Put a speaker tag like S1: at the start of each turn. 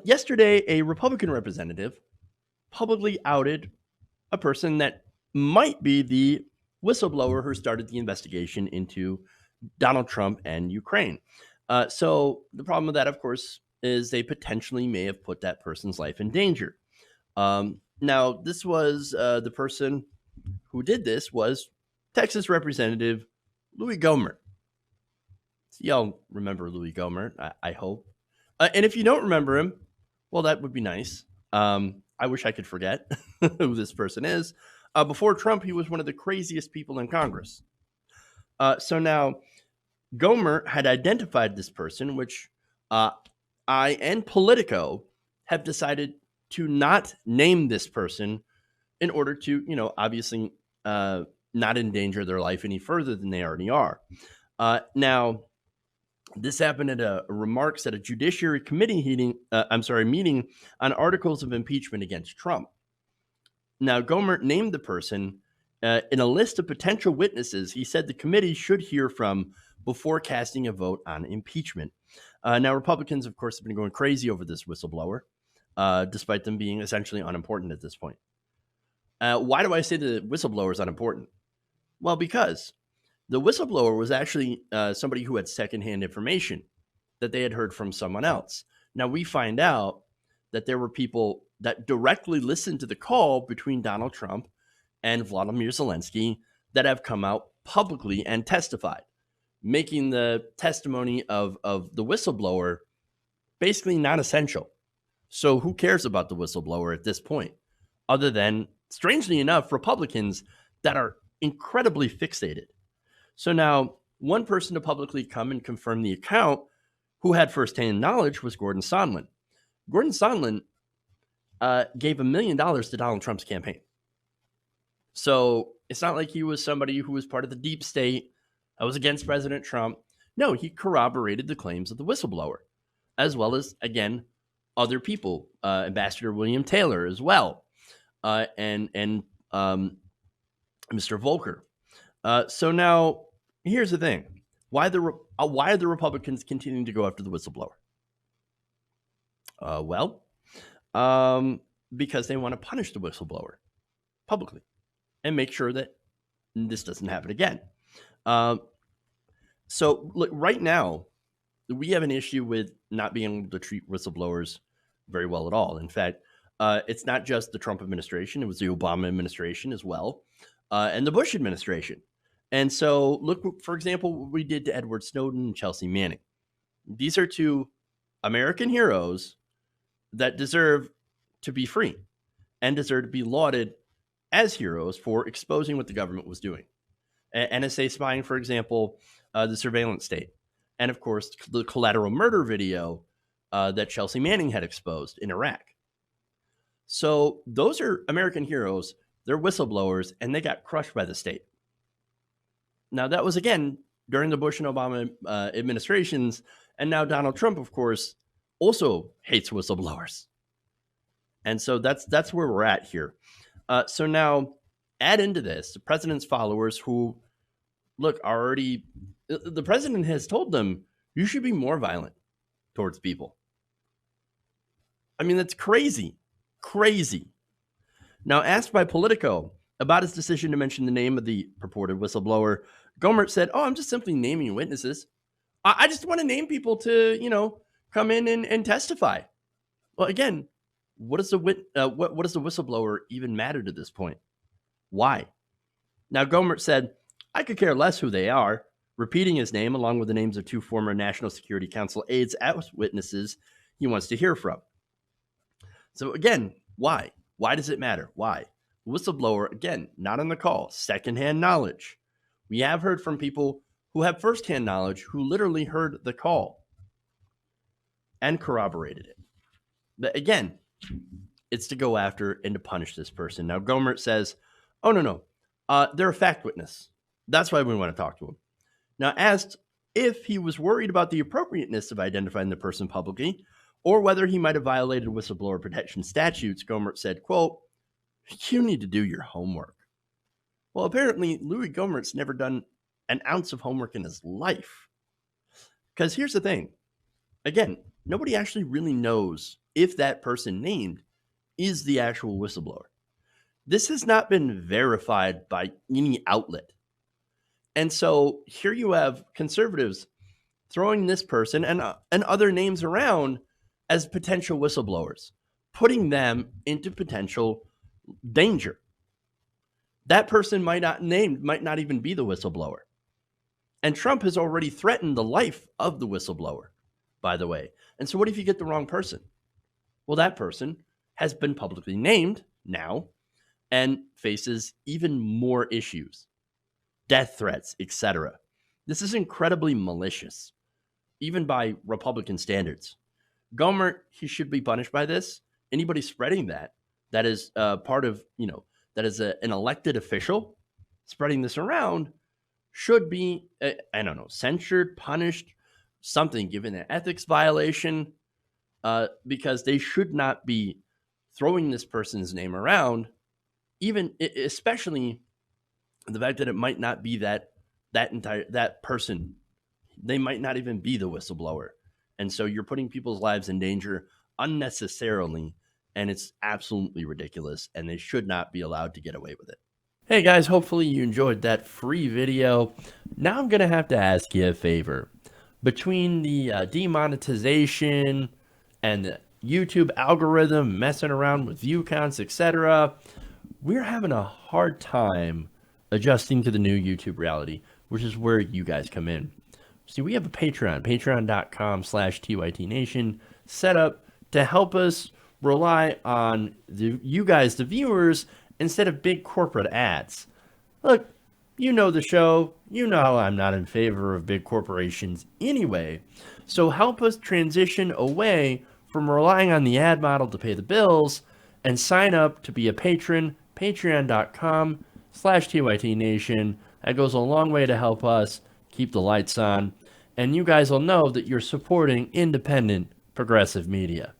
S1: Yesterday, a Republican representative publicly outed a person that might be the whistleblower who started the investigation into Donald Trump and Ukraine. So the problem with that, of course, is they potentially may have put that person's life in danger. Now, this was the person who did this was Texas Representative Louie Gohmert. So y'all remember Louie Gohmert, I hope. And if you don't remember him, well, that would be nice. I wish I could forget who this person is. Before Trump, he was one of the craziest people in Congress. So now Gomer had identified this person, which I and Politico have decided to not name this person in order to, obviously not endanger their life any further than they already are. Now, this happened at a remarks at a Judiciary Committee meeting on articles of impeachment against Trump. Now, Gohmert named the person in a list of potential witnesses he said the committee should hear from before casting a vote on impeachment. Now, Republicans, of course, have been going crazy over this whistleblower, despite them being essentially unimportant at this point. Why do I say the whistleblower is unimportant? Well, because the whistleblower was actually somebody who had secondhand information that they had heard from someone else. Now, we find out that there were people that directly listened to the call between Donald Trump and Vladimir Zelensky that have come out publicly and testified, making the testimony of the whistleblower basically not essential. So who cares about the whistleblower at this point, other than, strangely enough, Republicans that are incredibly fixated. So now, one person to publicly come and confirm the account who had firsthand knowledge was Gordon Sondland. Gordon Sondland gave $1 million to Donald Trump's campaign. So it's not like he was somebody who was part of the deep state that was against President Trump. No, he corroborated the claims of the whistleblower, as well as, again, other people, Ambassador William Taylor as well, and Mr. Volker. So now, here's the thing: why are the Republicans continuing to go after the whistleblower? Because they want to punish the whistleblower publicly and make sure that this doesn't happen again. So look, right now, we have an issue with not being able to treat whistleblowers very well at all. In fact, it's not just the Trump administration; it was the Obama administration as well, and the Bush administration. And so, look, for example, what we did to Edward Snowden and Chelsea Manning. These are two American heroes that deserve to be free and deserve to be lauded as heroes for exposing what the government was doing. NSA spying, for example, the surveillance state, and of course, the collateral murder video that Chelsea Manning had exposed in Iraq. So those are American heroes. They're whistleblowers, and they got crushed by the state. Now, that was, again, during the Bush and Obama administrations. And now Donald Trump, of course, also hates whistleblowers. And so that's where we're at here. So now add into this the president's followers who, look, are already, the president has told them, you should be more violent towards people. I mean, that's crazy. Crazy. Now, asked by Politico about his decision to mention the name of the purported whistleblower, Gohmert said, I'm just simply naming witnesses. I just want to name people to, come in and testify. Well, again, what does the whistleblower even matter to this point? Why? Now, Gohmert said, I could care less who they are, repeating his name along with the names of two former National Security Council aides as witnesses he wants to hear from. So again, why? Why does it matter? Why? Whistleblower, again, not on the call, secondhand knowledge. We have heard from people who have firsthand knowledge who literally heard the call and corroborated it. But again, it's to go after and to punish this person. Now, Gohmert says, no. They're a fact witness. That's why we want to talk to him. Now, asked if he was worried about the appropriateness of identifying the person publicly or whether he might have violated whistleblower protection statutes, Gohmert said, quote, you need to do your homework. Well, apparently, Louie Gohmert's never done an ounce of homework in his life. Because here's the thing. Again, nobody actually really knows if that person named is the actual whistleblower. This has not been verified by any outlet. And so here you have conservatives throwing this person and other names around as potential whistleblowers, putting them into potential danger. That person might not even be the whistleblower. And Trump has already threatened the life of the whistleblower, by the way. And so what if you get the wrong person? Well, that person has been publicly named now and faces even more issues, death threats, etc. This is incredibly malicious, even by Republican standards. Gohmert, he should be punished by this. Anybody spreading that is part of, that is an elected official spreading this around should be, censured, punished, something, given an ethics violation, because they should not be throwing this person's name around, even especially the fact that it might not be that person. They might not even be the whistleblower. And so you're putting people's lives in danger unnecessarily, and it's absolutely ridiculous, and they should not be allowed to get away with it. Hey guys, hopefully you enjoyed that free video. Now I'm going to have to ask you a favor. Between the demonetization and the YouTube algorithm messing around with view counts, etc., we're having a hard time adjusting to the new YouTube reality, which is where you guys come in. See, we have a Patreon, patreon.com/TYTNation, set up to help us rely on you guys, the viewers, instead of big corporate ads. Look, you know the show. You know I'm not in favor of big corporations anyway. So help us transition away from relying on the ad model to pay the bills and sign up to be a patron, patreon.com/TYTNation. That goes a long way to help us keep the lights on. And you guys will know that you're supporting independent progressive media.